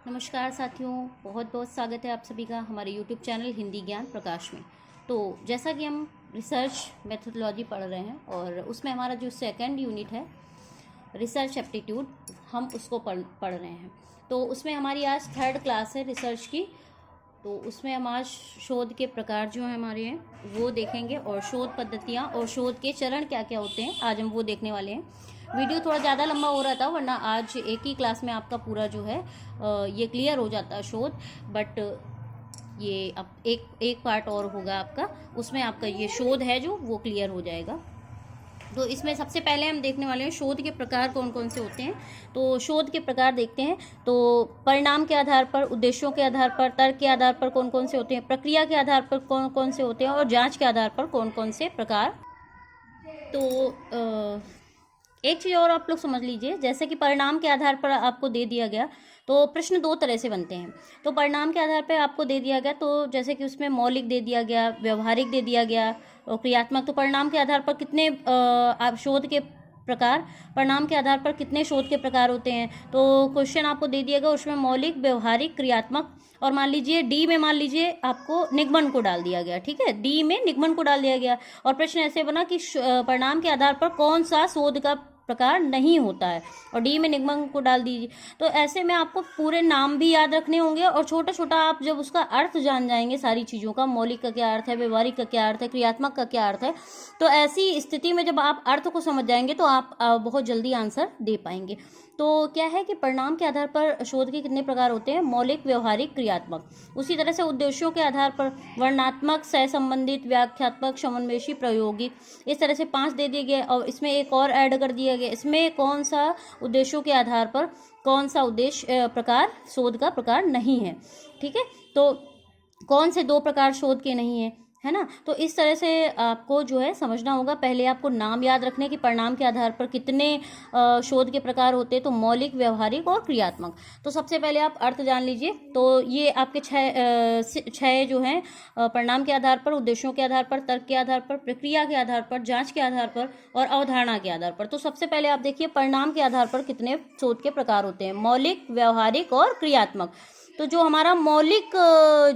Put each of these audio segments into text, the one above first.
नमस्कार साथियों, बहुत बहुत स्वागत है आप सभी का हमारे YouTube चैनल हिंदी ज्ञान प्रकाश में। तो जैसा कि हम रिसर्च मेथोडोलॉजी पढ़ रहे हैं और उसमें हमारा जो सेकंड यूनिट है रिसर्च एप्टीट्यूड, हम उसको पढ़ रहे हैं। तो उसमें हमारी आज थर्ड क्लास है रिसर्च की। तो उसमें हम आज शोध के प्रकार जो हैं हमारे हैं वो देखेंगे और शोध पद्धतियाँ और शोध के चरण क्या क्या होते हैं आज हम वो देखने वाले हैं। वीडियो थोड़ा ज़्यादा लंबा हो रहा था, वरना आज एक ही क्लास में आपका पूरा जो है ये क्लियर हो जाता है शोध। बट ये अब एक पार्ट और होगा आपका, उसमें आपका ये शोध है जो वो क्लियर हो जाएगा। तो इसमें सबसे पहले हम देखने वाले हैं शोध के प्रकार कौन कौन से होते हैं। तो शोध के प्रकार देखते हैं। तो परिणाम के आधार पर, उद्देश्यों के आधार पर, तर्क के आधार पर कौन कौन से होते हैं, प्रक्रिया के आधार पर कौन कौन से होते हैं और जांच के आधार पर कौन कौन से प्रकार। तो एक चीज़ और आप लोग समझ लीजिए, जैसे कि परिणाम के आधार पर आपको दे दिया गया तो प्रश्न दो तरह से बनते हैं। तो परिणाम के आधार पर आपको दे दिया गया, तो जैसे कि उसमें मौलिक दे दिया गया, व्यवहारिक दे दिया गया और क्रियात्मक। तो परिणाम के आधार पर कितने आप शोध के प्रकार, परिणाम के आधार पर कितने शोध के प्रकार होते हैं। तो क्वेश्चन आपको दे दिया गया, उसमें मौलिक, व्यवहारिक, क्रियात्मक और मान लीजिए डी में मान लीजिए आपको निगमन को डाल दिया गया। ठीक है, डी में निगमन को डाल दिया गया और प्रश्न ऐसे बना कि परिणाम के आधार पर कौन सा शोध का प्रकार नहीं होता है, और डी में निगमन को डाल दीजिए। तो ऐसे में आपको पूरे नाम भी याद रखने होंगे और छोटा छोटा आप जब उसका अर्थ जान जाएंगे सारी चीज़ों का, मौलिक का क्या अर्थ है, व्यवहारिक का क्या अर्थ है, क्रियात्मक का क्या अर्थ है, तो ऐसी स्थिति में जब आप अर्थ को समझ जाएंगे तो आप बहुत जल्दी आंसर दे पाएंगे। तो क्या है कि परिणाम के आधार पर शोध के कितने प्रकार होते हैं, मौलिक, व्यवहारिक, क्रियात्मक। उसी तरह से उद्देश्यों के आधार पर वर्णनात्मक, सहसंबंधित, व्याख्यात्मक, समन्वयी, प्रायोगिक, इस तरह से 5 दे दिए गए और इसमें एक और ऐड कर दिया गया। इसमें कौन सा उद्देश्यों के आधार पर कौन सा उद्देश्य प्रकार शोध का प्रकार नहीं है। ठीक है, तो कौन से 2 प्रकार शोध के नहीं है, है ना। तो इस तरह से आपको जो है समझना होगा। पहले आपको नाम याद रखने कि परिणाम के आधार पर कितने शोध के प्रकार होते हैं, तो मौलिक, व्यवहारिक और क्रियात्मक। तो सबसे पहले आप अर्थ जान लीजिए। तो ये आपके 6 जो हैं, परिणाम के आधार पर, उद्देश्यों के आधार पर, तर्क के आधार पर, प्रक्रिया के आधार पर, जांच के आधार पर और अवधारणा के आधार पर। तो सबसे पहले आप देखिए परिणाम के आधार पर कितने शोध के प्रकार होते हैं, मौलिक, व्यवहारिक और क्रियात्मक। तो जो हमारा मौलिक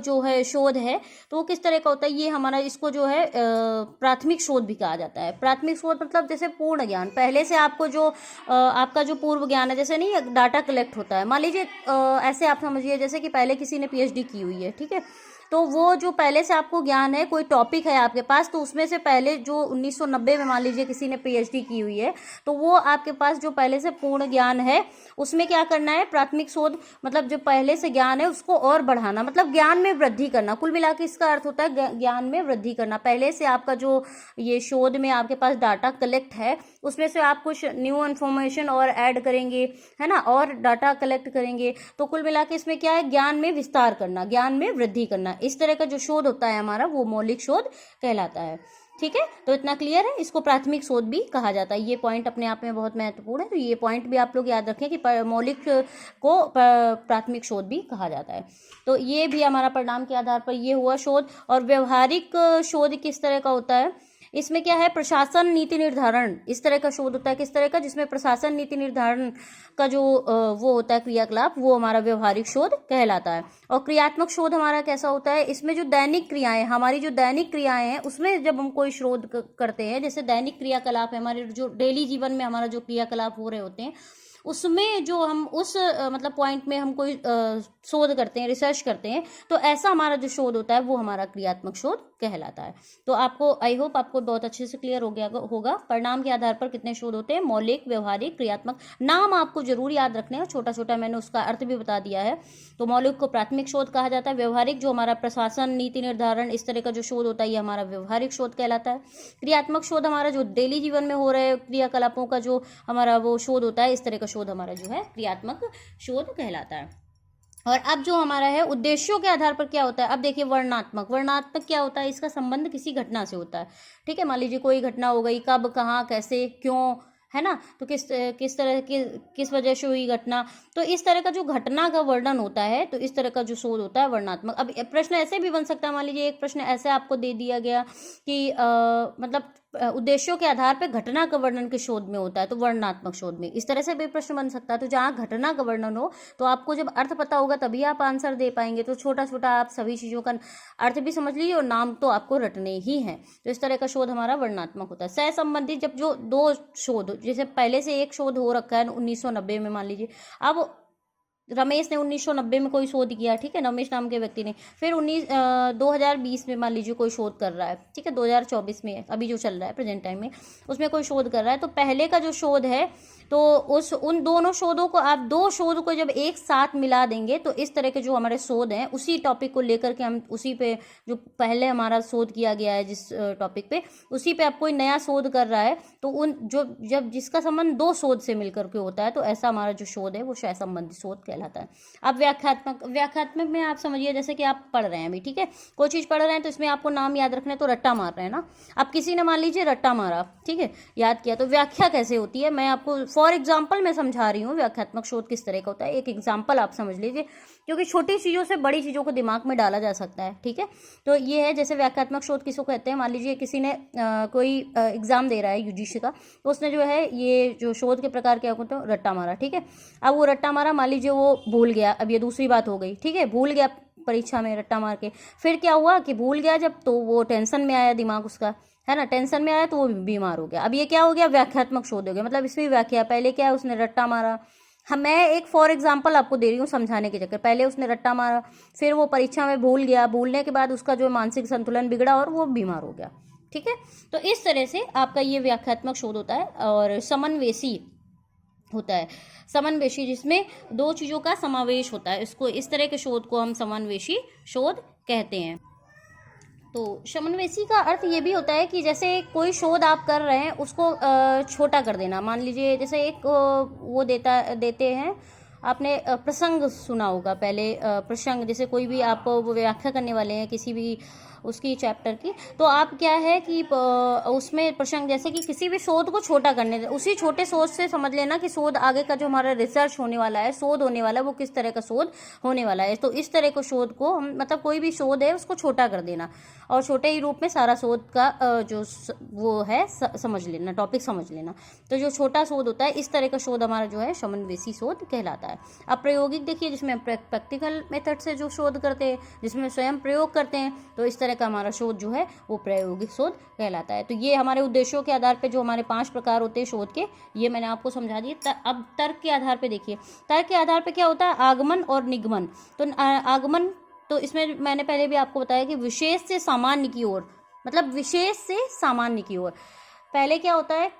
जो है शोध है तो वो किस तरह का होता है, ये हमारा इसको जो है प्राथमिक शोध भी कहा जाता है। प्राथमिक शोध मतलब जैसे पूर्ण ज्ञान, पहले से आपको जो आपका जो पूर्व ज्ञान है, जैसे नहीं डाटा कलेक्ट होता है, मान लीजिए ऐसे आप समझिए जैसे कि पहले किसी ने पीएचडी की हुई है। ठीक है, तो वो जो पहले से आपको ज्ञान है, कोई टॉपिक है आपके पास, तो उसमें से पहले जो 1990 में मान लीजिए किसी ने पीएचडी की हुई है, तो वो आपके पास जो पहले से पूर्ण ज्ञान है उसमें क्या करना है, प्राथमिक शोध मतलब जो पहले से ज्ञान है उसको और बढ़ाना, मतलब ज्ञान में वृद्धि करना। कुल मिला के इसका अर्थ होता है ज्ञान में वृद्धि करना। पहले से आपका जो ये शोध में आपके पास डाटा कलेक्ट है उसमें से आप कुछ न्यू इन्फॉर्मेशन और ऐड करेंगे, है ना, और डाटा कलेक्ट करेंगे। तो कुल मिला के इसमें क्या है, ज्ञान में विस्तार करना, ज्ञान में वृद्धि करना। इस तरह का जो शोध होता है हमारा वो मौलिक शोध कहलाता है। ठीक है, तो इतना क्लियर है। इसको प्राथमिक शोध भी कहा जाता है। ये पॉइंट अपने आप में बहुत महत्वपूर्ण है, तो ये पॉइंट भी आप लोग याद रखें कि मौलिक को प्राथमिक शोध भी कहा जाता है। तो ये भी हमारा परिणाम के आधार पर ये हुआ शोध। और व्यवहारिक शोध किस तरह का होता है, इसमें क्या है, प्रशासन नीति निर्धारण, इस तरह का शोध होता है। किस तरह का, जिसमें प्रशासन नीति निर्धारण का जो वो होता है क्रियाकलाप, वो हमारा व्यवहारिक शोध कहलाता है। और क्रियात्मक शोध हमारा कैसा होता है, इसमें जो दैनिक क्रियाएं, हमारी जो दैनिक क्रियाएं हैं उसमें जब हम कोई शोध करते हैं, जैसे दैनिक क्रियाकलाप है, हमारे जो डेली जीवन में हमारा जो क्रियाकलाप हो रहे होते हैं, उसमें जो हम उस मतलब पॉइंट में हम कोई शोध करते हैं, रिसर्च करते हैं, तो ऐसा हमारा जो शोध होता है वो हमारा क्रियात्मक शोध कहलाता है। तो आपको आई होप आपको बहुत अच्छे से क्लियर हो गया होगा परिणाम के आधार पर कितने शोध होते हैं, मौलिक, व्यवहारिक, क्रियात्मक। नाम आपको जरूर याद रखने हैं, छोटा छोटा मैंने उसका अर्थ भी बता दिया है। तो मौलिक को प्राथमिक शोध कहा जाता है, व्यवहारिक जो हमारा प्रशासन नीति निर्धारण इस तरह का जो शोध होता है ये हमारा व्यवहारिक शोध कहलाता है। क्रियात्मक शोध हमारा जो डेली जीवन में हो रहे क्रियाकलापों का जो हमारा वो शोध होता है, इस तरह का शोध हमारा जो है क्रियात्मक शोध कहलाता है। और अब जो हमारा है उद्देश्यों के आधार पर क्या होता है, अब देखिए वर्णनात्मक। वर्णनात्मक क्या होता है, इसका संबंध किसी घटना से होता है। ठीक है, मान लीजिए कोई घटना हो गई, कब, कहाँ, कैसे, क्यों, है ना, तो किस तरह की, किस वजह से हुई घटना, तो इस तरह का जो घटना का वर्णन होता है, तो इस तरह का जो शोध होता है वर्णनात्मक। अब प्रश्न ऐसे भी बन सकता है, मान लीजिए एक प्रश्न ऐसे आपको दे दिया गया कि मतलब उद्देश्यों के आधार पर घटना का वर्णन के शोध में होता है, तो वर्णनात्मक शोध में। इस तरह से भी प्रश्न बन सकता है। तो जहाँ घटना का वर्णन हो तो आपको जब अर्थ पता होगा तभी आप आंसर दे पाएंगे। तो छोटा छोटा आप सभी चीज़ों का अर्थ भी समझ लीजिए और नाम तो आपको रटने ही हैं। तो इस तरह का शोध हमारा वर्णनात्मक होता है। सह संबंधित, जब जो दो शोध, जैसे पहले से एक शोध हो रखा है 1990 में मान लीजिए, अब रमेश ने 1990 में कोई शोध किया, ठीक है, रमेश नाम के व्यक्ति ने, फिर 2020 में मान लीजिए कोई शोध कर रहा है, ठीक है, 2024 में अभी जो चल रहा है प्रेजेंट टाइम में, उसमें कोई शोध कर रहा है। तो पहले का जो शोध है तो उन दोनों शोधों को आप, दो शोध को जब एक साथ मिला देंगे तो इस तरह के जो हमारे शोध हैं उसी टॉपिक को लेकर के हम उसी पे जो पहले हमारा शोध किया गया है जिस टॉपिक पे, उसी पे आप कोई नया शोध कर रहा है तो उन जो जब जिसका संबंध दो शोध से मिलकर के होता है तो ऐसा हमारा जो शोध है वो सह संबंधित शोध कहलाता है। अब व्याख्यात्मक में आप समझिए, जैसे कि आप पढ़ रहे हैं अभी, ठीक है, कोई चीज़ पढ़ रहे हैं तो इसमें आपको नाम याद रखना है, तो रट्टा मार रहे हैं ना। अब किसी ने मान लीजिए रट्टा मारा, ठीक है, याद किया, तो व्याख्या कैसे होती है मैं आपको फॉर एग्जाम्पल मैं समझा रही हूँ व्याख्यात्मक शोध किस तरह का होता है। एक एग्जाम्पल आप समझ लीजिए, क्योंकि छोटी चीज़ों से बड़ी चीज़ों को दिमाग में डाला जा सकता है, ठीक है। तो ये है, जैसे व्याख्यात्मक शोध किसको कहते हैं। मान लीजिए किसी ने कोई एग्जाम दे रहा है यूजीसी का, तो उसने जो है ये जो शोध के प्रकार क्या होते हैं, रट्टा मारा, ठीक है। अब वो रट्टा मारा, मान लीजिए वो भूल गया, अब ये दूसरी बात हो गई, ठीक है, भूल गया परीक्षा में रट्टा मार के, फिर क्या हुआ कि भूल गया जब, तो वो टेंशन में आया दिमाग उसका, है ना, टेंशन में आया तो वो बीमार हो गया। अब ये क्या हो गया, व्याख्यात्मक शोध हो गया, मतलब इसमें व्याख्या, पहले क्या है उसने रट्टा मारा, हाँ मैं एक फॉर एग्जाम्पल आपको दे रही हूँ समझाने के चक्कर, पहले उसने रट्टा मारा, फिर वो परीक्षा में भूल गया, भूलने के बाद उसका जो मानसिक संतुलन बिगड़ा और वो बीमार हो गया, ठीक है। तो इस तरह से आपका ये व्याख्यात्मक शोध होता है। और समन्वेषी होता है, समन्वेषी जिसमें दो चीज़ों का समावेश होता है, इसको इस तरह के शोध को हम समन्वेषी शोध कहते हैं। तो समन्वेषी का अर्थ ये भी होता है कि जैसे कोई शोध आप कर रहे हैं उसको छोटा कर देना। मान लीजिए जैसे एक वो देते हैं, आपने प्रसंग सुना होगा पहले, प्रसंग, जैसे कोई भी आप वो व्याख्या करने वाले हैं किसी भी उसकी चैप्टर की, तो आप क्या है कि उसमें प्रसंग, जैसे कि किसी भी शोध को छोटा करने, उसी छोटे शोध से समझ लेना कि शोध आगे का जो हमारा रिसर्च होने वाला है, शोध होने वाला है, वो किस तरह का शोध होने वाला है। तो इस तरह के शोध को हम, मतलब कोई भी शोध है उसको छोटा कर देना और छोटे ही रूप में सारा शोध का जो वो है समझ लेना, टॉपिक समझ लेना। तो जो छोटा शोध होता है इस तरह का शोध हमारा जो है समन्वेषी शोध कहलाता है। अब प्रायोगिक देखिए, जिसमें प्रैक्टिकल मेथड से जो शोध करते हैं, जिसमें स्वयं प्रयोग करते हैं, तो इस तरह का हमारा शोध जो है वो प्रायोगिक शोध कहलाता है। तो ये हमारे उद्देश्यों के आधार पे जो हमारे 5 प्रकार होते हैं शोध के, ये मैंने आपको समझा दिए। अब तर्क के आधार पे देखिए, तर्क के आधार पे क्या होता है, आगमन और निगमन। तो आगमन, तो इसमें मैंने पहले भी आपको बताया कि विशेष से सामान्य की ओर, मतलब विशेष से सामान्य की ओर। पहले क्या होता है,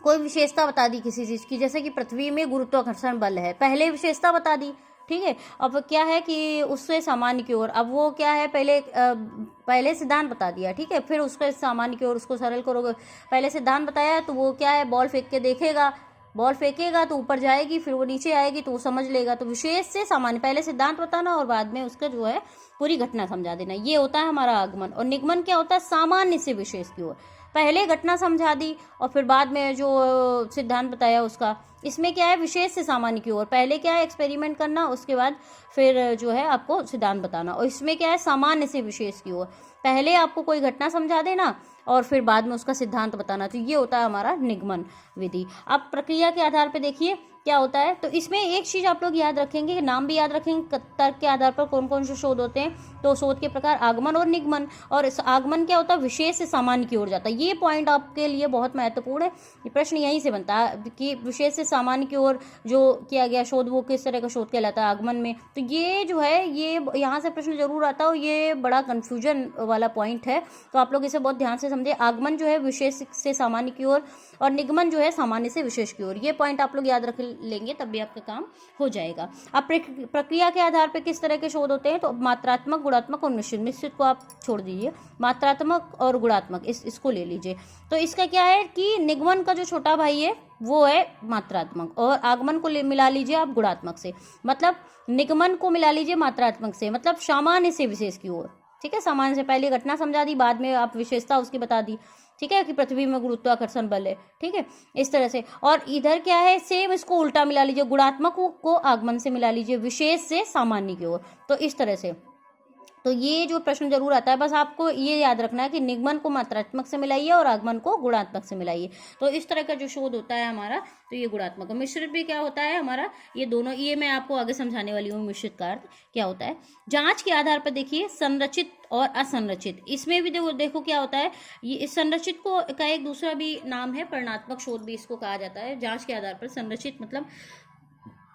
कोई विशेषता बता दी किसी चीज़ की, जैसे कि पृथ्वी में गुरुत्वाकर्षण बल है, पहले विशेषता बता दी, ठीक है। अब क्या है कि उससे सामान्य की ओर, अब वो क्या है, पहले सिद्धांत बता दिया, ठीक है, फिर उसके सामान्य की ओर, उसको सरल करोगे। पहले सिद्धांत बताया तो वो क्या है, बॉल फेंक के देखेगा, बॉल फेंकेगा तो ऊपर जाएगी, फिर वो नीचे आएगी तो वो समझ लेगा। तो विशेष से सामान्य, पहले सिद्धांत बताना और बाद में उसका जो है पूरी घटना समझा देना, ये होता है हमारा आगमन। और निगमन क्या होता है, सामान्य से विशेष की ओर, पहले घटना समझा दी और फिर बाद में जो सिद्धांत बताया उसका, इसमें क्या है, विशेष से सामान्य की ओर, पहले क्या है एक्सपेरिमेंट करना, उसके बाद फिर जो है आपको सिद्धांत बताना। और इसमें क्या है, सामान्य से विशेष की ओर, पहले आपको कोई घटना समझा देना और फिर बाद में उसका सिद्धांत बताना। तो ये होता है हमारा निगमन विधि। अब प्रक्रिया के आधार पर देखिए क्या होता है, तो इसमें एक चीज़ आप लोग याद रखेंगे, नाम भी याद रखेंगे, तर्क के आधार पर कौन कौन से शोध होते हैं। तो शोध के प्रकार आगमन और निगमन, और इस आगमन क्या होता है, विशेष से सामान्य की ओर जाता है। ये पॉइंट आपके लिए बहुत महत्वपूर्ण है, ये प्रश्न यहीं से बनता है कि विशेष से सामान्य की ओर जो किया गया शोध वो किस तरह का शोध कहलाता है आगमन में। तो ये जो है, ये यहाँ से प्रश्न जरूर आता है, ये बड़ा कन्फ्यूजन वाला पॉइंट है, तो आप लोग इसे बहुत ध्यान से समझे। आगमन जो है विशेष से सामान्य की ओर और निगमन जो है सामान्य से विशेष की ओर, ये पॉइंट आप लोग याद रख लेंगे तब भी आपका काम हो जाएगा। अब प्रक्रिया के आधार पर किस तरह के शोध होते हैं, तो मात्रात्मक, गुणात्मक और मिश्रित। मिश्रित को आप छोड़ दीजिए, मात्रात्मक और गुणात्मक इसको ले लीजिए। तो इसका क्या है कि निगमन का जो छोटा भाई है वो है मात्रात्मक, और आगमन को मिला लीजिए आप गुणात्मक से, मतलब निगमन को मिला लीजिए मात्रात्मक से, मतलब सामान्य से विशेष की ओर, ठीक है। सामान्य से पहले घटना समझा दी, बाद में आप विशेषता उसकी बता दी, ठीक है, कि पृथ्वी में गुरुत्वाकर्षण बल है, ठीक है, इस तरह से। और इधर क्या है, सेम इसको उल्टा मिला लीजिए, गुणात्मक को आगमन से मिला लीजिए, विशेष से सामान्य की ओर, तो इस तरह से। तो ये जो प्रश्न जरूर आता है, बस आपको ये याद रखना है कि निगमन को मात्रात्मक से मिलाइए और आगमन को गुणात्मक से मिलाइए। तो इस तरह का जो शोध होता है हमारा, तो ये गुणात्मक। मिश्रित भी क्या होता है हमारा, ये दोनों, ये मैं आपको आगे समझाने वाली हूँ मिश्रित का अर्थ क्या होता है। जांच के आधार पर देखिए संरचित और असंरचित, इसमें भी देखो क्या होता है। ये इस संरचित को का एक दूसरा भी नाम है परिणात्मक शोध भी इसको कहा जाता है। जांच के आधार पर संरचित मतलब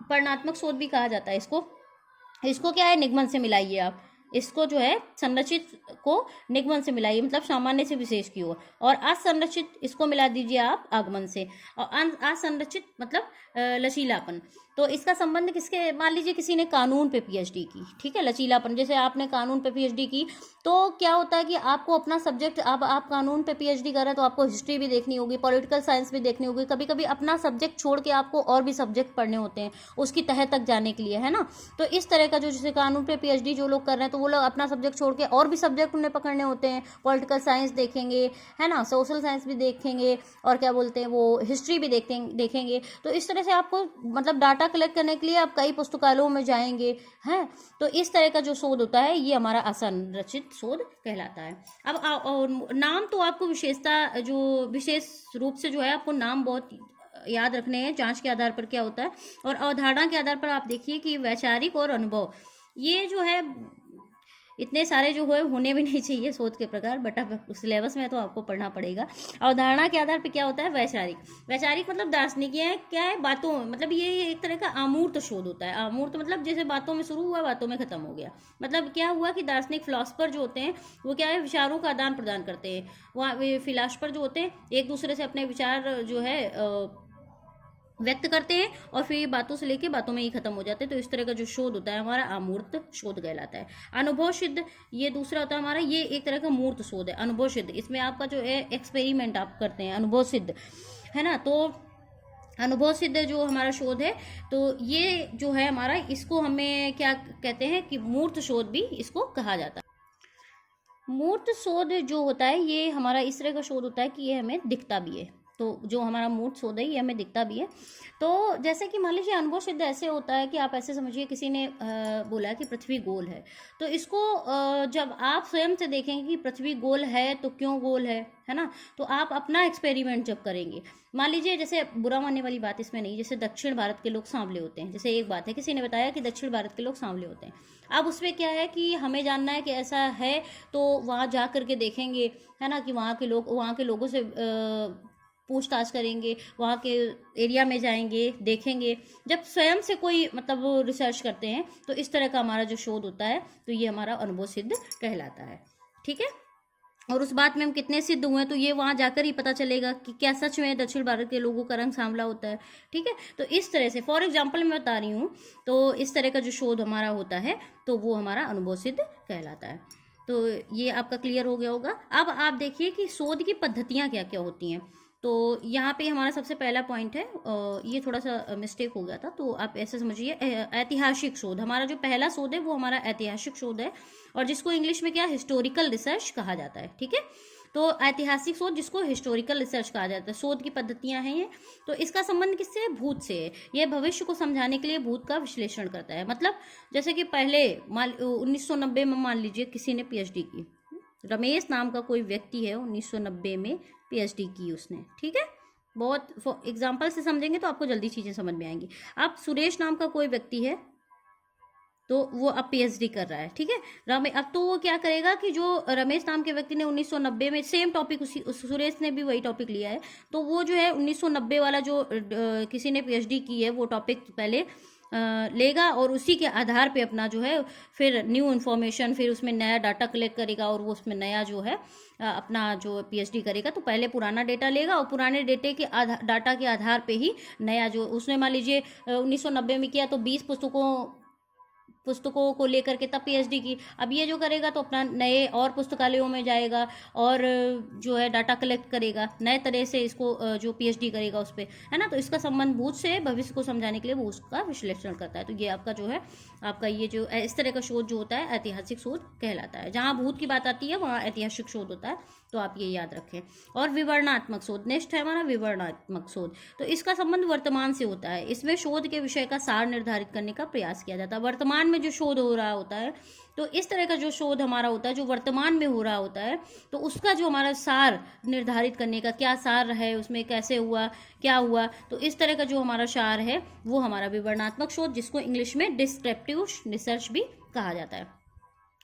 परिणात्मक शोध भी कहा जाता है इसको क्या है, निगमन से मिलाइए आप, इसको जो है संरचित को निगमन से मिलाइए, मतलब सामान्य से विशेष की ओर, और असंरचित इसको मिला दीजिए आप आगमन से, और असंरचित मतलब लचीलापन। तो इसका संबंध किसके, मान लीजिए किसी ने कानून पे पीएचडी की, ठीक है, लचीलापन, जैसे आपने कानून पे पीएचडी की, तो क्या होता है कि आपको अपना सब्जेक्ट, अब आप कानून पे पीएचडी कर रहे हैं तो आपको हिस्ट्री भी देखनी होगी, पॉलिटिकल साइंस भी देखनी होगी, कभी कभी अपना सब्जेक्ट छोड़ के आपको और भी सब्जेक्ट पढ़ने होते हैं उसकी तह तक जाने के लिए, है ना। तो इस तरह का जो जैसे कानून पे पीएचडी जो लोग कर रहे हैं, तो वो लोग अपना सब्जेक्ट छोड़ के और भी सब्जेक्ट उन्हें पकड़ने होते हैं, पॉलिटिकल साइंस देखेंगे, है ना, सोशल साइंस भी देखेंगे, और क्या बोलते हैं वो हिस्ट्री भी देखेंगे। तो इस तरह से आपको मतलब डाटा कलेक्ट करने के लिए आप कई पुस्तकालयों में जाएंगे, हैं। तो इस तरह का जो शोध होता है ये हमारा असंरचित शोध कहलाता है। अब नाम तो आपको विशेषता जो विशेष रूप से जो है आपको नाम बहुत याद रखने हैं, जांच के आधार पर क्या होता है, और अवधारणा के आधार पर आप देखिए कि वैचारिक और अनुभव, ये जो है इतने सारे जो है होने भी नहीं चाहिए शोध के प्रकार, बट अब सिलेबस में तो आपको पढ़ना पड़ेगा। अवधारणा के आधार पर क्या होता है, वैचारिक मतलब दार्शनिक, ये क्या है, बातों, मतलब ये एक तरह का अमूर्त शोध होता है। अमूर्त मतलब जैसे बातों में शुरू हुआ बातों में खत्म हो गया, मतलब क्या हुआ कि दार्शनिक फिलोसफर जो होते हैं वो क्या है, विचारों का आदान प्रदान करते हैं। वहाँ फिलोसफर जो होते हैं एक दूसरे से अपने विचार जो है व्यक्त करते हैं, और फिर बातों से लेके बातों में ही खत्म हो जाते हैं। तो इस तरह का जो शोध होता है हमारा अमूर्त शोध कहलाता है। अनुभव सिद्ध ये दूसरा होता है हमारा, ये एक तरह का मूर्त शोध है। अनुभव सिद्ध, इसमें आपका जो है एक्सपेरिमेंट आप करते हैं, अनुभव सिद्ध, है ना। तो अनुभव सिद्ध जो हमारा शोध है, तो ये जो है हमारा, इसको हमें क्या कहते हैं कि मूर्त शोध भी इसको कहा जाता है। मूर्त शोध जो होता है ये हमारा इस तरह का शोध होता है कि ये हमें दिखता भी है। तो जो हमारा मूर्त शोध है ये हमें दिखता भी है। तो जैसे कि मान लीजिए अनुभव सिद्ध ऐसे होता है कि आप ऐसे समझिए किसी ने बोला कि पृथ्वी गोल है, तो इसको जब आप स्वयं से देखेंगे कि पृथ्वी गोल है तो क्यों गोल है ना, तो आप अपना एक्सपेरिमेंट जब करेंगे, मान लीजिए जैसे बुरा मानने वाली बात इसमें नहीं, जैसे दक्षिण भारत के लोग सांवले होते हैं, जैसे एक बात है किसी ने बताया कि दक्षिण भारत के लोग सांवले होते हैं। अब उसमें क्या है कि हमें जानना है कि ऐसा है, तो वहाँ जा करके देखेंगे, है ना, कि वहाँ के लोगों से पूछताछ करेंगे, वहाँ के एरिया में जाएंगे, देखेंगे। जब स्वयं से कोई मतलब रिसर्च करते हैं, तो इस तरह का हमारा जो शोध होता है, तो ये हमारा अनुभव सिद्ध कहलाता है, ठीक है। और उस बात में हम कितने सिद्ध हुए, तो ये वहाँ जाकर ही पता चलेगा कि क्या सच में दक्षिण भारत के लोगों का रंग सांवला होता है, ठीक है। तो इस तरह से फॉर एग्जाम्पल मैं बता रही हूँ, तो इस तरह का जो शोध हमारा होता है, तो वो हमारा अनुभव सिद्ध कहलाता है। तो ये आपका क्लियर हो गया होगा। अब आप देखिए कि शोध की पद्धतियाँ क्या क्या होती हैं। तो यहाँ पे हमारा सबसे पहला पॉइंट है, ये थोड़ा सा मिस्टेक हो गया था, तो आप ऐसे समझिए, ऐतिहासिक शोध, हमारा जो पहला शोध है वो हमारा ऐतिहासिक शोध है, और जिसको इंग्लिश में क्या हिस्टोरिकल रिसर्च कहा जाता है, ठीक है। तो ऐतिहासिक शोध जिसको हिस्टोरिकल रिसर्च कहा जाता है, शोध की पद्धतियां हैं ये। तो इसका संबंध किससे है, भूत से है। ये भविष्य को समझाने के लिए भूत का विश्लेषण करता है। मतलब जैसे कि पहले 1990 में मान लीजिए किसी ने पीएचडी की, रमेश नाम का कोई व्यक्ति है, 1990 में पीएचडी की उसने, ठीक है। बहुत एग्जाम्पल से समझेंगे तो आपको जल्दी चीज़ें समझ में आएंगी। अब सुरेश नाम का कोई व्यक्ति है, तो वो अब पीएचडी कर रहा है, ठीक है। अब तो वो क्या करेगा कि जो रमेश नाम के व्यक्ति ने 1990 में सेम टॉपिक, सुरेश ने भी वही टॉपिक लिया है, तो वो जो है 1990 वाला जो किसी ने पीएचडी की है वो टॉपिक पहले लेगा, और उसी के आधार पे अपना जो है फिर न्यू इन्फॉर्मेशन, फिर उसमें नया डाटा कलेक्ट करेगा, और वो उसमें नया जो है अपना जो पीएचडी करेगा। तो पहले पुराना डेटा लेगा, और पुराने डाटा के आधार पे ही नया जो उसने मान लीजिए 1990 में किया, तो 20 पुस्तकों को लेकर के तब पीएचडी की। अब ये जो करेगा तो अपना नए और पुस्तकालयों में जाएगा, और जो है डाटा कलेक्ट करेगा, नए तरह से इसको जो पीएचडी करेगा उस पर, है ना। तो इसका संबंध भूत से भविष्य को समझाने के लिए वो उसका विश्लेषण करता है। तो ये आपका जो है, आपका ये जो इस तरह का शोध जो होता है ऐतिहासिक शोध कहलाता है। जहाँ भूत की बात आती है वहाँ ऐतिहासिक शोध होता है, तो आप ये याद रखें। और विवरणात्मक शोध नेक्स्ट है हमारा, विवरणात्मक शोध। तो इसका संबंध वर्तमान से होता है। इसमें शोध के विषय का सार निर्धारित करने का प्रयास किया जाता है। वर्तमान में जो शोध हो रहा होता है, तो इस तरह का जो शोध हमारा होता है, जो वर्तमान में हो रहा होता है, तो उसका जो हमारा सार निर्धारित करने का, क्या सार है उसमें, कैसे हुआ, क्या हुआ, तो इस तरह का जो हमारा सार है वो हमारा विवरणात्मक शोध, जिसको इंग्लिश में डिस्क्रिप्टिव रिसर्च भी कहा जाता है।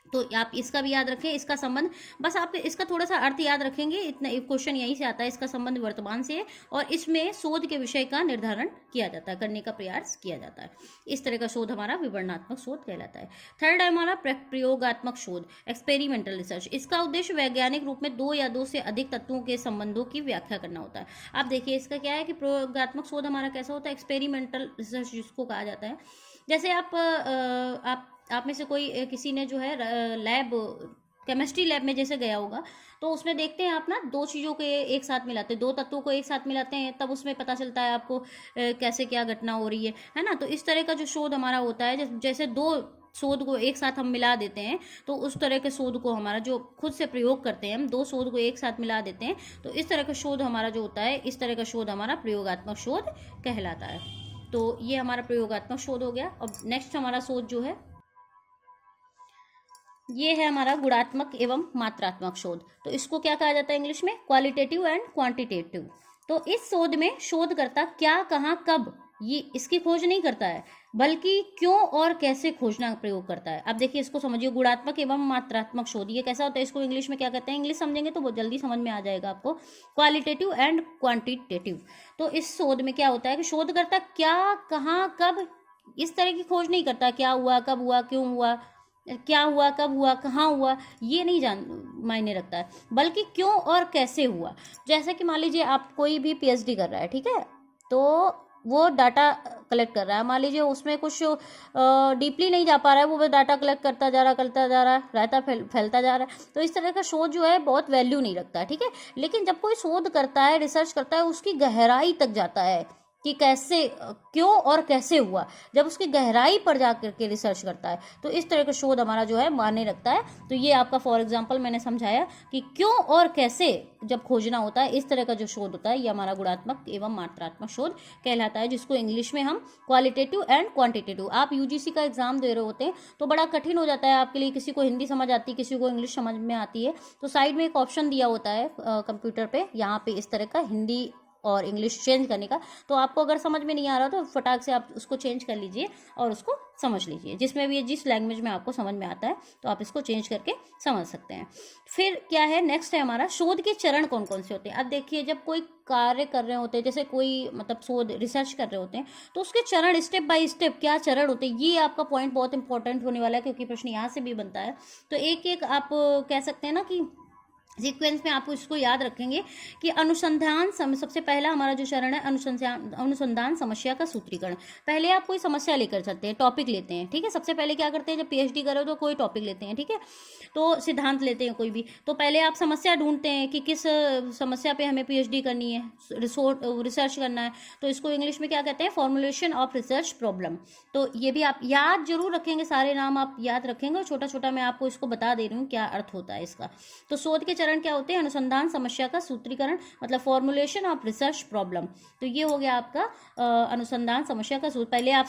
तो आप इसका भी याद रखें, इसका संबंध, बस आप इसका थोड़ा सा अर्थ याद रखेंगे, इतना क्वेश्चन यहीं से आता है, इसका संबंध वर्तमान से है और इसमें शोध के विषय का निर्धारण किया जाता है, करने का प्रयास किया जाता है। इस तरह का शोध हमारा विवरणात्मक शोध कहलाता है। थर्ड है हमारा प्रयोगात्मक शोध, एक्सपेरिमेंटल रिसर्च। इसका उद्देश्य वैज्ञानिक रूप में दो या दो से अधिक तत्वों के संबंधों की व्याख्या करना होता है। आप देखिए इसका क्या है कि प्रयोगात्मक शोध हमारा कैसा होता है, एक्सपेरिमेंटल रिसर्च जिसको कहा जाता है। जैसे आप में से कोई किसी ने जो है लैब, केमिस्ट्री लैब में जैसे गया होगा, तो उसमें देखते हैं आप ना, दो चीज़ों को एक साथ मिलाते हैं, दो तत्वों को एक साथ मिलाते हैं, तब उसमें पता चलता है आपको कैसे क्या घटना हो रही है ना। तो इस तरह का जो शोध हमारा होता है, जैसे दो शोध को एक साथ हम मिला देते हैं, तो उस तरह के शोध को हमारा जो खुद से प्रयोग करते हैं, हम दो शोध को एक साथ मिला देते हैं, तो इस तरह का शोध हमारा जो होता है, इस तरह का शोध हमारा प्रयोगात्मक शोध कहलाता है। तो ये हमारा प्रयोगात्मक शोध हो गया। और नेक्स्ट हमारा शोध जो है ये है हमारा गुणात्मक एवं मात्रात्मक शोध। तो इसको क्या कहा जाता है इंग्लिश में, क्वालिटेटिव एंड क्वांटिटेटिव। तो इस शोध में शोधकर्ता क्या, कहाँ, कब, ये इसकी खोज नहीं करता है, बल्कि क्यों और कैसे खोजना प्रयोग करता है। अब देखिए इसको समझिए, गुणात्मक एवं मात्रात्मक शोध ये कैसा होता है, इसको इंग्लिश में क्या कहते हैं, इंग्लिश समझेंगे तो बहुत जल्दी समझ में आ जाएगा आपको। Qualitative and quantitative. तो इस शोध में क्या होता है कि शोधकर्ता क्या, कहाँ, कब, इस तरह की खोज नहीं करता, क्या हुआ, कब हुआ, क्यों हुआ, क्या हुआ, कब हुआ, कहाँ हुआ, ये नहीं मायने रखता है, बल्कि क्यों और कैसे हुआ। जैसे कि मान लीजिए आप कोई भी पीएचडी कर रहा है, ठीक है, तो वो डाटा कलेक्ट कर रहा है, मान लीजिए उसमें कुछ डीपली नहीं जा पा रहा है, वो डाटा कलेक्ट करता जा रहा है, रायता फैलता जा रहा है। तो इस तरह का शोध जो है बहुत वैल्यू नहीं रखता है, ठीक है। लेकिन जब कोई शोध करता है, रिसर्च करता है, उसकी गहराई तक जाता है कि कैसे, क्यों और कैसे हुआ, जब उसकी गहराई पर जाकर के रिसर्च करता है, तो इस तरह का शोध हमारा जो है मायने रखता है। तो ये आपका फॉर एग्जांपल मैंने समझाया कि क्यों और कैसे जब खोजना होता है, इस तरह का जो शोध होता है, ये हमारा गुणात्मक एवं मात्रात्मक शोध कहलाता है, जिसको इंग्लिश में हम क्वालिटेटिव एंड क्वांटिटेटिव। आप यूजीसी का एग्जाम दे रहे होते हैं तो बड़ा कठिन हो जाता है आपके लिए, किसी को हिंदी समझ आती है, किसी को इंग्लिश समझ में आती है, तो साइड में एक ऑप्शन दिया होता है कंप्यूटर पे, यहाँ पे इस तरह का हिंदी और इंग्लिश चेंज करने का। तो आपको अगर समझ में नहीं आ रहा तो फटाक से आप उसको चेंज कर लीजिए और उसको समझ लीजिए, जिसमें भी जिस लैंग्वेज में आपको समझ में आता है तो आप इसको चेंज करके समझ सकते हैं। फिर क्या है, नेक्स्ट है हमारा शोध के चरण कौन कौन से होते हैं। अब देखिए जब कोई कार्य कर रहे होते हैं, जैसे कोई मतलब शोध रिसर्च कर रहे होते हैं, तो उसके चरण स्टेप बाय स्टेप क्या चरण होते हैं, ये आपका पॉइंट बहुत इंपॉर्टेंट होने वाला है, क्योंकि प्रश्न यहाँ से भी बनता है। तो एक एक आप कह सकते हैं ना कि सीक्वेंस में आपको इसको याद रखेंगे कि अनुसंधान सबसे पहला हमारा जो चरण है, अनुसंधान समस्या का सूत्रीकरण। पहले आप कोई समस्या लेकर चलते हैं, टॉपिक लेते हैं, ठीक है। सबसे पहले क्या करते हैं, जब पीएचडी कर रहे हो तो कोई टॉपिक लेते हैं, ठीक है, तो सिद्धांत लेते हैं कोई भी, तो पहले आप समस्या ढूंढते हैं कि किस समस्या पे हमें पीएचडी करनी है, रिसर्च करना है। तो इसको इंग्लिश में क्या कहते हैं, फॉर्मुलेशन ऑफ रिसर्च प्रॉब्लम। तो ये भी आप याद जरूर रखेंगे, सारे नाम आप याद रखेंगे, और छोटा छोटा मैं आपको इसको बता दे रही हूँ क्या अर्थ होता है इसका। तो शोध के चरण क्या होते हैं, अनुसंधान समस्या का सूत्रीकरण, मतलब फॉर्मुलेशन ऑफ रिसर्च प्रॉब्लम। तो ये हो गया आपका अनुसंधान समस्या का सूत्र। पहले आप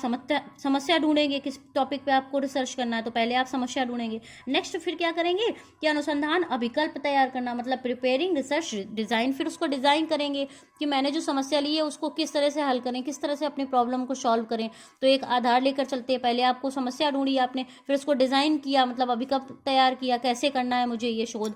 समस्या ढूंढेंगे, किस टॉपिक पे आपको रिसर्च करना है, तो पहले आप समस्या ढूंढेंगे। नेक्स्ट फिर क्या करेंगे कि अनुसंधान अभिकल्प तैयार करना, मतलब प्रिपेयरिंग रिसर्च डिजाइन। फिर उसको डिजाइन करेंगे कि मैंने जो समस्या ली है उसको किस तरह से हल करें, किस तरह से अपनी प्रॉब्लम को सॉल्व करें। तो एक आधार लेकर चलते हैं, पहले आपको समस्या ढूंढी आपने, फिर उसको डिजाइन किया, मतलब अभिकल्प तैयार किया, कैसे करना है मुझे ये शोध।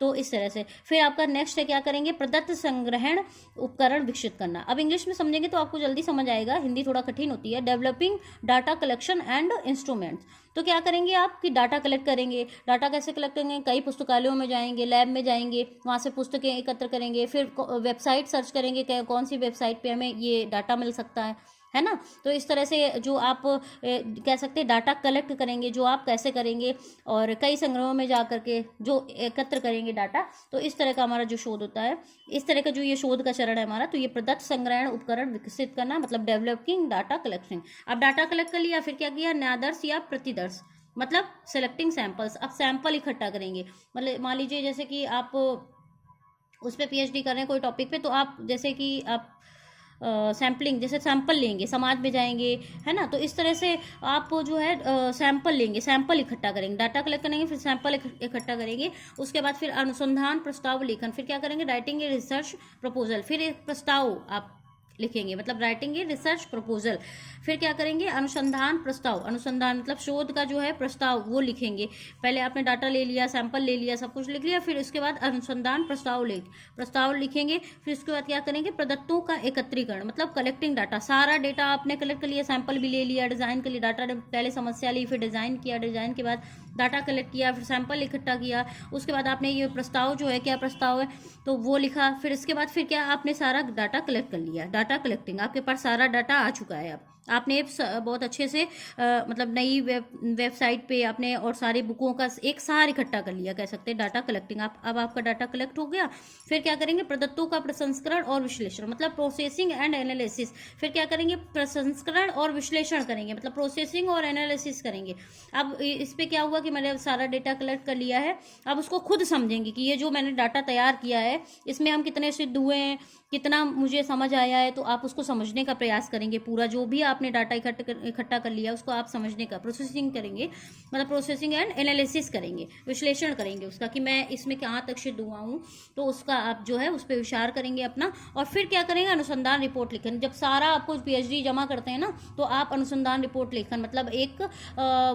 तो इस तरह से फिर आपका नेक्स्ट है क्या करेंगे, प्रदत्त संग्रहण उपकरण विकसित करना। अब इंग्लिश में समझेंगे तो आपको जल्दी समझ आएगा, हिंदी थोड़ा कठिन होती है। Developing data collection and instruments. तो क्या करेंगे आप कि डाटा कलेक्ट करेंगे। डाटा कैसे कलेक्ट करेंगे, कई पुस्तकालयों में जाएंगे, लैब में जाएंगे, वहाँ से पुस्तकें एकत्र करेंगे, फिर वेबसाइट सर्च करेंगे कौन सी वेबसाइट पे हमें ये डाटा मिल सकता है ना। तो इस तरह से जो आप कह सकते हैं डाटा कलेक्ट करेंगे, जो आप कैसे करेंगे, और कई संग्रहों में जा करके जो एकत्र करेंगे डाटा। तो इस तरह का हमारा जो शोध होता है, इस तरह का जो ये शोध का चरण है हमारा, तो ये प्रदत्त संग्रहण उपकरण विकसित करना, मतलब डेवलपिंग डाटा कलेक्शन। अब डाटा कलेक्ट कर लिया, फिर क्या किया, न्यादर्श या प्रतिदर्श, मतलब सेलेक्टिंग सैंपल्स। अब सैंपल इकट्ठा करेंगे, मतलब मान लीजिए जैसे कि आप उस पर पीएचडी कर रहे हैं कोई टॉपिक पे, तो आप जैसे कि आप सैम्पलिंग, जैसे सैंपल लेंगे, समाज में जाएंगे, है ना, तो इस तरह से आप जो है सैंपल लेंगे, सैंपल इकट्ठा करेंगे, डाटा कलेक्ट करेंगे, फिर सैंपल इकट्ठा करेंगे, उसके बाद फिर अनुसंधान प्रस्ताव लेखन, फिर क्या करेंगे, राइटिंग ए रिसर्च प्रपोजल, फिर एक प्रस्ताव आप लिखेंगे, मतलब राइटिंग ए रिसर्च प्रपोजल, फिर क्या करेंगे, अनुसंधान प्रस्ताव, अनुसंधान मतलब शोध का जो है प्रस्ताव वो लिखेंगे। पहले आपने डाटा ले लिया, सैंपल ले लिया, सब कुछ लिख लिया, फिर उसके बाद अनुसंधान प्रस्ताव लिखेंगे, फिर उसके बाद क्या करेंगे, प्रदत्तों का एकत्रीकरण, मतलब कलेक्टिंग डाटा, सारा डेटा आपने कलेक्ट कर लिया, सैंपल भी ले लिया, डिजाइन के लिए डाटा, पहले समस्या ली, फिर डिजाइन किया, डिजाइन के बाद डाटा कलेक्ट किया, फिर सैंपल इकट्ठा किया, उसके बाद आपने ये प्रस्ताव जो है, क्या प्रस्ताव है तो वो लिखा, फिर इसके बाद फिर क्या आपने सारा डाटा कलेक्ट कर लिया, डाटा कलेक्टिंग, आपके पास सारा डाटा आ चुका है। अब आपने बहुत अच्छे से मतलब नई वेबसाइट पे आपने और सारे बुकों का एक सार इकट्ठा कर लिया, कह सकते हैं डाटा कलेक्टिंग। अब आपका डाटा कलेक्ट हो गया, फिर क्या करेंगे, प्रदत्तों का प्रसंस्करण और विश्लेषण, मतलब प्रोसेसिंग एंड एनालिसिस, फिर क्या करेंगे, प्रसंस्करण और विश्लेषण करेंगे, मतलब प्रोसेसिंग और एनालिसिस करेंगे। अब इस पे क्या हुआ कि मैंने सारा डेटा कलेक्ट कर लिया है, अब उसको खुद समझेंगे कि ये जो मैंने डाटा तैयार किया है इसमें हम कितने सिद्ध हुए हैं, कितना मुझे समझ आया है, तो आप उसको समझने का प्रयास करेंगे, पूरा जो भी आपने डाटा इकट्ठा कर लिया उसको आप समझने का, प्रोसेसिंग करेंगे, मतलब प्रोसेसिंग एंड एनालिसिस करेंगे, विश्लेषण करेंगे उसका कि मैं इसमें कहाँ तक सिद्ध हुआ हूँ, तो उसका आप जो है उस पर विचार करेंगे अपना। और फिर क्या करेंगे, अनुसंधान रिपोर्ट लिखन, जब सारा आपको पीएचडी जमा करते हैं ना तो आप अनुसंधान रिपोर्ट लिखन, मतलब एक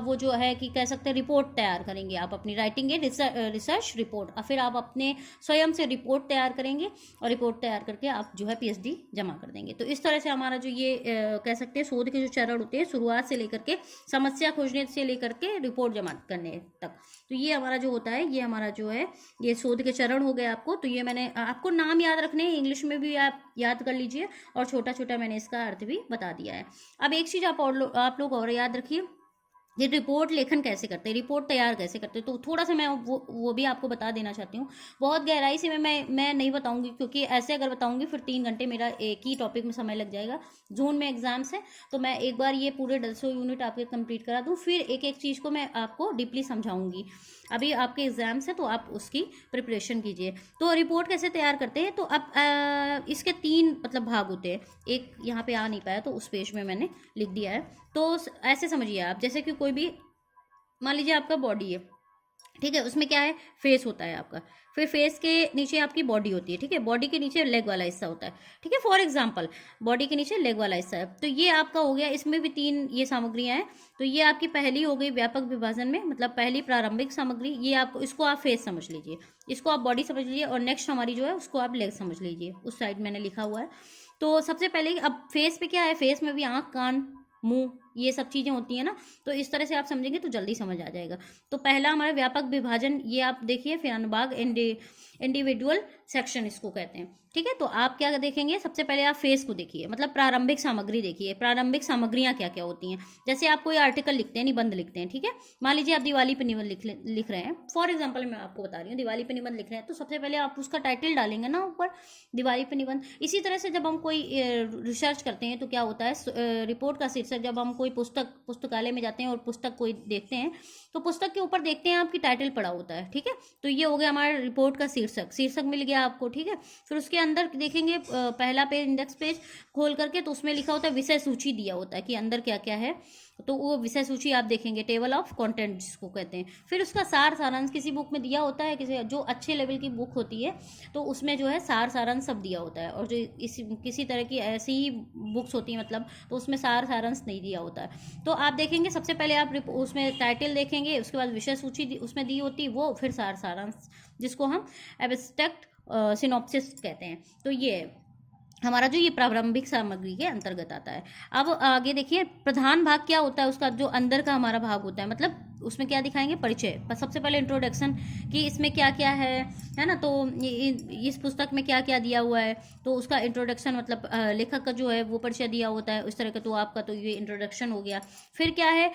वो जो है कि कह सकते हैं रिपोर्ट तैयार करेंगे आप अपनी, राइटिंग रिसर्च रिपोर्ट, और फिर आप अपने स्वयं से रिपोर्ट तैयार करेंगे और रिपोर्ट तैयार करके आप जो है पीएचडी जमा कर देंगे। तो इस तरह से हमारा जो ये कह सकते हैं शोध के जो चरण होते हैं, शुरुआत से लेकर के समस्या खोजने से लेकर के रिपोर्ट जमा करने तक, तो ये हमारा जो होता है, ये हमारा जो है ये शोध के चरण हो गए आपको। तो ये मैंने आपको नाम याद रखने हैं, इंग्लिश में भी आप याद कर लीजिए, और छोटा छोटा मैंने इसका अर्थ भी बता दिया है। अब एक चीज आप लोग और याद रखिए, ये रिपोर्ट लेखन कैसे करते हैं, रिपोर्ट तैयार कैसे करते हैं, तो थोड़ा सा मैं वो भी आपको बता देना चाहती हूँ। बहुत गहराई से मैं नहीं बताऊंगी, क्योंकि ऐसे अगर बताऊंगी फिर 3 घंटे मेरा एक ही टॉपिक में समय लग जाएगा। जून में एग्जाम्स है, तो मैं एक बार ये पूरे 150 यूनिट आपके कंप्लीट करा दूँ, फिर एक एक चीज़ को मैं आपको डीपली समझाऊंगी। अभी आपके एग्जाम्स है तो आप उसकी प्रिपरेशन कीजिए। तो रिपोर्ट कैसे तैयार करते हैं, तो अब इसके 3 मतलब भाग होते हैं, एक यहाँ पे आ नहीं पाया तो उस पेज में मैंने लिख दिया है। तो ऐसे समझिए आप, जैसे कि कोई भी मान लीजिए आपका बॉडी है, ठीक है, उसमें क्या है, फेस होता है आपका, फिर फेस के नीचे आपकी बॉडी होती है, ठीक है, बॉडी के नीचे लेग वाला हिस्सा होता है, ठीक है, फॉर एग्जांपल बॉडी के नीचे लेग वाला हिस्सा है, तो ये आपका हो गया, इसमें भी 3 ये सामग्रियां हैं। तो ये आपकी पहली हो गई व्यापक विभाजन में, मतलब पहली प्रारंभिक सामग्री, ये आप इसको आप फेस समझ लीजिए, इसको आप बॉडी समझ लीजिए, और नेक्स्ट हमारी जो है उसको आप लेग समझ लीजिए, उस साइड मैंने लिखा हुआ है। तो सबसे पहले अब फेस पे क्या है, फेस में भी आँख, कान, मुंह, ये सब चीज़ें होती हैं ना, तो इस तरह से आप समझेंगे तो जल्दी समझ आ जाएगा। तो पहला हमारा व्यापक विभाजन, ये आप देखिए, फिर अनुभाग, इंडिविजुअल सेक्शन इसको कहते हैं, ठीक है। तो आप क्या देखेंगे, सबसे पहले आप फेस को देखिए, मतलब प्रारंभिक सामग्री देखिए, प्रारंभिक सामग्रियां क्या क्या होती हैं। जैसे आप कोई आर्टिकल लिखते हैं, निबंध लिखते हैं, ठीक है, मान लीजिए आप दिवाली पे निबंध लिख रहे हैं, फॉर एग्जाम्पल मैं आपको बता रही हूँ, दिवाली पे निबंध लिख रहे हैं, तो सबसे पहले आप उसका टाइटल डालेंगे ना ऊपर, दिवाली पे निबंध। इसी तरह से जब हम कोई रिसर्च करते हैं तो क्या होता है, रिपोर्ट का शीर्षक, जब हम कोई पुस्तकालय में जाते हैं और पुस्तक कोई देखते हैं तो पुस्तक के ऊपर देखते हैं आपकी टाइटल पड़ा होता है, ठीक है, तो ये हो गया हमारा रिपोर्ट का शीर्षक मिल गया आपको, ठीक है। फिर उसके अंदर देखेंगे पहला पेज, इंडेक्स पेज खोल करके, तो उसमें लिखा होता है विषय सूची, दिया होता है कि अंदर क्या क्या है, तो वो विषय सूची आप देखेंगे, टेबल ऑफ कंटेंट जिसको कहते हैं। फिर उसका सारांश किसी बुक में दिया होता है, किसी जो अच्छे लेवल की बुक होती है तो उसमें जो है सारांश सब दिया होता है, और जो किसी तरह की ऐसी ही बुक्स होती हैं मतलब, तो उसमें सारांश नहीं दिया होता है। तो आप देखेंगे सबसे पहले आप उसमें टाइटल देखेंगे, उसके बाद विषय सूची उसमें दी होती है वो, फिर सारांश जिसको हम एब्स्ट्रैक्ट सिनॉप्सिस कहते हैं। तो ये हमारा जो ये प्रारंभिक सामग्री के अंतर्गत आता है। अब आगे देखिए, प्रधान भाग क्या होता है, उसका जो अंदर का हमारा भाग होता है, मतलब उसमें क्या दिखाएंगे, परिचय, सबसे पहले इंट्रोडक्शन कि इसमें क्या क्या है ना, तो इस पुस्तक में क्या क्या दिया हुआ है, तो उसका इंट्रोडक्शन, मतलब लेखक का जो है वो परिचय दिया होता है उस तरह का, तो आपका तो ये इंट्रोडक्शन हो गया। फिर क्या है,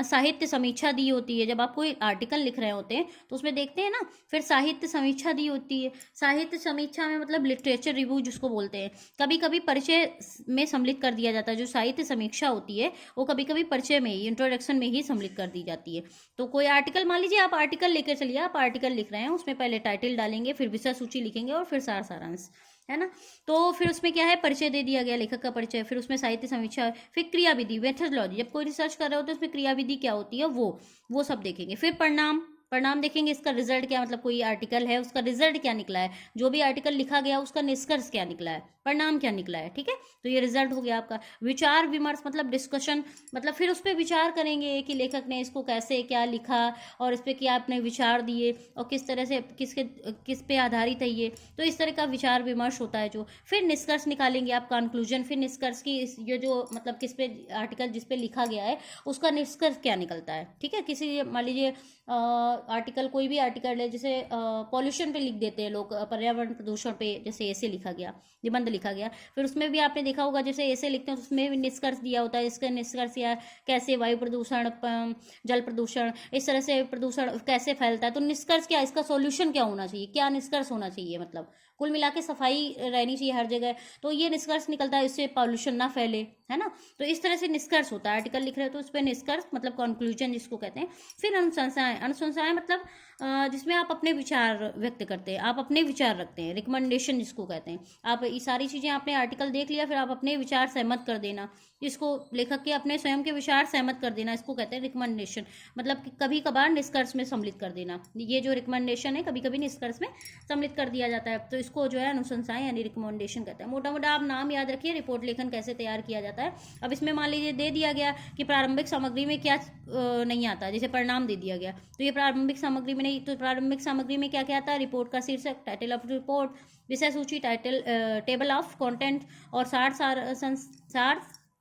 साहित्य समीक्षा दी होती है, जब आप कोई आर्टिकल लिख रहे होते हैं तो उसमें देखते हैं ना, फिर साहित्य समीक्षा दी होती है। साहित्य समीक्षा में मतलब लिटरेचर रिव्यू जिसको बोलते हैं, कभी कभी परिचय में सम्मिलित कर दिया जाता है, जो साहित्य समीक्षा होती है वो कभी कभी परिचय में ही, इंट्रोडक्शन में ही सम्मिलित कर दी जाती है। तो कोई आर्टिकल, मान लीजिए आप आर्टिकल लेकर चलिए, आप आर्टिकल लिख रहे हैं, उसमें पहले टाइटल डालेंगे, फिर विषय सूची लिखेंगे और फिर सारांश, है ना। तो फिर उसमें क्या है, परिचय दे दिया गया, लेखक का परिचय, फिर उसमें साहित्य समीक्षा, फिर क्रियाविधि मेथोडोलॉजी, जब कोई रिसर्च कर रहे हो तो उसमें क्रियाविधि क्या होती है वो सब देखेंगे। फिर परिणाम देखेंगे, इसका रिजल्ट क्या, मतलब कोई आर्टिकल है उसका रिजल्ट क्या निकला है, जो भी आर्टिकल लिखा गया उसका निष्कर्ष क्या निकला है, परिणाम क्या निकला है, ठीक है। तो ये रिजल्ट हो गया आपका। विचार विमर्श मतलब डिस्कशन, मतलब फिर उस पर विचार करेंगे कि लेखक ने इसको कैसे क्या लिखा और इस पर क्या अपने विचार दिए और किस तरह से किस पे आधारित है ये, तो इस तरह का विचार विमर्श होता है जो। फिर निष्कर्ष निकालेंगे आप, कंक्लूजन, फिर निष्कर्ष की ये जो मतलब किस पे आर्टिकल जिस पे लिखा गया है उसका निष्कर्ष क्या निकलता है, ठीक है। किसी मान लीजिए आर्टिकल, कोई भी आर्टिकल है, जैसे पॉल्यूशन पे लिख देते हैं लोग, पर्यावरण प्रदूषण पे जैसे ऐसे लिखा गया, निबंध लिखा गया, फिर उसमें भी आपने देखा होगा जैसे ऐसे लिखते हैं तो उसमें भी निष्कर्ष दिया होता है, इसका निष्कर्ष या कैसे वायु प्रदूषण, जल प्रदूषण, इस तरह से प्रदूषण कैसे फैलता है, तो निष्कर्ष क्या, इसका सॉल्यूशन क्या होना चाहिए, क्या निष्कर्ष होना चाहिए, मतलब कुल मिला के सफाई रहनी चाहिए हर जगह, तो ये निष्कर्ष निकलता है, इससे पॉल्यूशन ना फैले, है ना। तो इस तरह से निष्कर्ष होता है, आर्टिकल लिख रहे हो तो उस पर निष्कर्ष मतलब कंक्लूजन जिसको कहते हैं। फिर अनुशंसाएं मतलब जिसमें आप अपने विचार व्यक्त करते हैं, आप अपने विचार रखते हैं, रिकमेंडेशन जिसको कहते हैं। आप ये सारी चीज़ें, आपने आर्टिकल देख लिया, फिर आप अपने विचार सहमत कर देना, इसको लेखक के अपने स्वयं के विचार सहमत कर देना, इसको कहते हैं रिकमेंडेशन। मतलब कभी कभार निष्कर्ष में सम्मिलित कर देना, ये जो रिकमेंडेशन है कभी कभी निष्कर्ष में सम्मिलित कर दिया जाता है, तो इसको जो है अनुशंसाएं यानी रिकमेंडेशन कहते हैं। मोटा मोटा आप नाम याद रखिए, रिपोर्ट लेखन कैसे तैयार किया जाता है। अब इसमें मान लीजिए दे दिया गया कि प्रारंभिक सामग्री में क्या नहीं आता, जैसे परिणाम दे दिया गया, तो ये प्रारंभिक सामग्री में नहीं, तो प्रारंभिक सामग्री में क्या क्या आता है, रिपोर्ट का शीर्षक, टाइटल ऑफ रिपोर्ट, विषय सूची, टाइटल, टेबल ऑफ कंटेंट और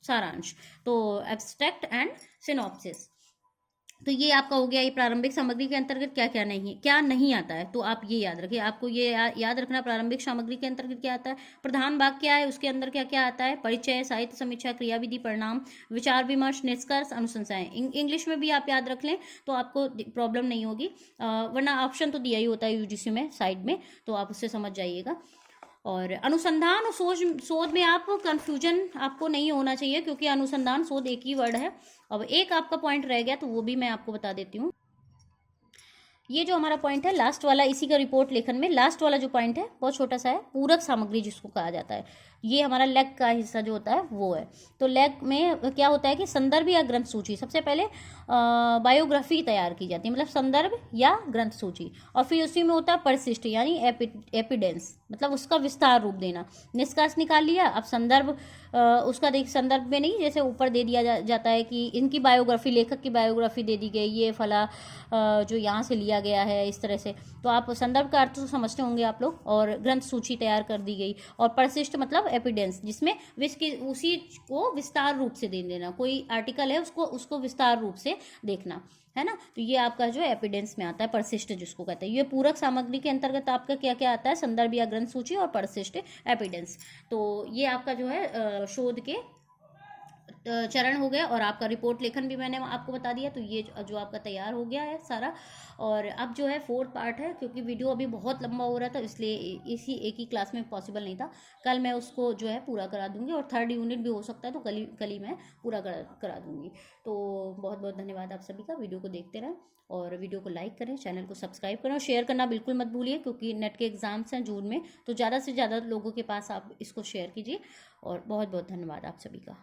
सारांश, तो एब्स्ट्रैक्ट एंड सिनॉप्सिस। तो ये आपका हो गया, ये प्रारंभिक सामग्री के अंतर्गत क्या नहीं आता है, तो आप ये याद रखिए। आपको ये याद रखना, प्रारंभिक सामग्री के अंतर्गत क्या आता है, प्रधान भाग क्या है, उसके अंदर क्या क्या आता है, परिचय, साहित्य समीक्षा, क्रियाविधि, परिणाम, विचार विमर्श, निष्कर्ष, अनुशंसाएं। इंग्लिश में भी आप याद रख लें तो आपको प्रॉब्लम नहीं होगी, वरना ऑप्शन तो दिया ही होता है यूजीसी में साइड में, तो आप उससे समझ जाइएगा। और अनुसंधान और शोध में आप कंफ्यूजन आपको नहीं होना चाहिए, क्योंकि अनुसंधान शोध एक ही वर्ड है। अब एक आपका पॉइंट रह गया, तो वो भी मैं आपको बता देती हूँ। ये जो हमारा पॉइंट है लास्ट वाला, इसी का रिपोर्ट लेखन में लास्ट वाला जो पॉइंट है बहुत छोटा सा है, पूरक सामग्री जिसको कहा जाता है। ये हमारा लेग का हिस्सा जो होता है वो है। तो लेग में क्या होता है कि संदर्भ या ग्रंथ सूची, सबसे पहले बायोग्राफी तैयार की जाती है, मतलब संदर्भ या ग्रंथ सूची, और फिर उसी में होता है परिशिष्ट यानी एपिडेंस, मतलब उसका विस्तार रूप देना। निष्कर्ष निकाल लिया, अब संदर्भ उसका देख, संदर्भ में नहीं, जैसे ऊपर दे दिया जाता है कि इनकी बायोग्राफी, लेखक की बायोग्राफी दे दी गई, ये फला जो यहाँ से लिया गया है, इस तरह से। तो आप संदर्भ का अर्थ तो समझते होंगे आप लोग, और ग्रंथ सूची तैयार कर दी गई, और परिशिष्ट मतलब एपिडेंस, जिसमें उसी को विस्तार रूप से दे देना, कोई आर्टिकल है उसको विस्तार रूप से देखना, है ना। तो ये आपका जो एपिडेंस में आता है, परिशिष्ट जिसको कहते हैं। ये पूरक सामग्री के अंतर्गत आपका क्या क्या आता है, संदर्भ या ग्रंथ सूची और परिशिष्ट एपिडेंस। तो ये आपका जो है शोध के चरण हो गया, और आपका रिपोर्ट लेखन भी मैंने आपको बता दिया। तो ये जो आपका तैयार हो गया है सारा, और अब जो है 4th पार्ट है, क्योंकि वीडियो अभी बहुत लंबा हो रहा था, इसलिए इसी एक ही क्लास में पॉसिबल नहीं था। कल मैं उसको जो है पूरा करा दूंगी, और 3rd यूनिट भी हो सकता है, तो कल ही मैं पूरा करा दूंगी। तो बहुत बहुत धन्यवाद आप सभी का, वीडियो को देखते रहें और वीडियो को लाइक करें, चैनल को सब्सक्राइब करें, और शेयर करना बिल्कुल मत भूलिए, क्योंकि नेट के एग्जाम्स हैं जून में, तो ज़्यादा से ज़्यादा लोगों के पास आप इसको शेयर कीजिए। और बहुत बहुत धन्यवाद आप सभी का।